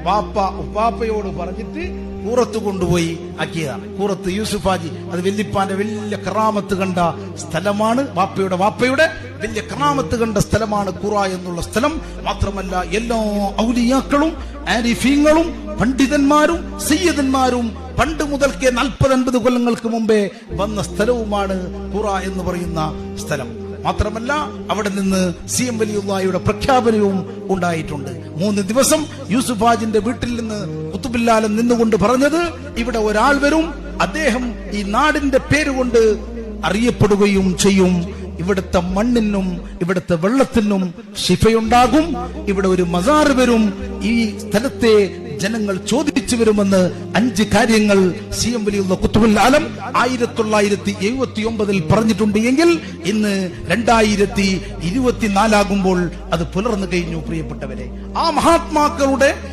വാപ്പ ഉപ്പാപ്പയോട് പറഞ്ഞിട്ട് കൂറത്ത് കൊണ്ടുപോയി ആക്കിയതാണ്. കൂറത്ത് യൂസുഫ് ഹാജി, അത് വല്യപ്പാന്റെ വലിയ കറാമത്ത് കണ്ട സ്ഥലമാണ്. വാപ്പയുടെ വലിയ കറാമത്ത് കണ്ട സ്ഥലമാണ് ഖുറ എന്നുള്ള സ്ഥലം. മാത്രമല്ല എല്ലാ ഔലിയാക്കളും ആരിഫീങ്ങളും പണ്ഡിതന്മാരും സയ്യിദന്മാരും പണ്ട് മുതൽക്കേ 40-50 കൊല്ലങ്ങൾക്ക് മുമ്പേ വന്ന സ്ഥലവുമാണ് ഖുറ എന്ന് പറയുന്ന സ്ഥലം. മാത്രമല്ല അവിടെ നിന്ന് CM വലിയുള്ളാഹിയുടെ പ്രഖ്യാപനവും ഉണ്ടായിട്ടുണ്ട്. 3 ദിവസം യൂസുഫ് ഹാജിന്റെ വീട്ടിൽ നിന്ന് ഖുതുബുൽ നിന്നുകൊണ്ട് പറഞ്ഞത്, ഇവിടെ ഒരാൾ വരും, അദ്ദേഹം ഈ നാടിന്റെ പേരുകൊണ്ട് അറിയപ്പെടുകയും ചെയ്യും. ഇവിടുത്തെ മണ്ണിനും ഇവിടുത്തെ വെള്ളത്തിനും ശിഫയുണ്ടാകും. ഇവിടെ ഒരു മസാർ വരും. ഈ സ്ഥലത്തെ ജനങ്ങൾ ചോദിച്ചു വരുമെന്ന് 5 കാര്യങ്ങൾ CM വലിയുള്ള ഖുതുബുൽ ആലം 1979 പറഞ്ഞിട്ടുണ്ട്. എങ്കിൽ ഇന്ന് 2024 ആകുമ്പോൾ അത് പുലർന്നു കഴിഞ്ഞു. പ്രിയപ്പെട്ടവരെ, ആ മഹാത്മാക്കളുടെ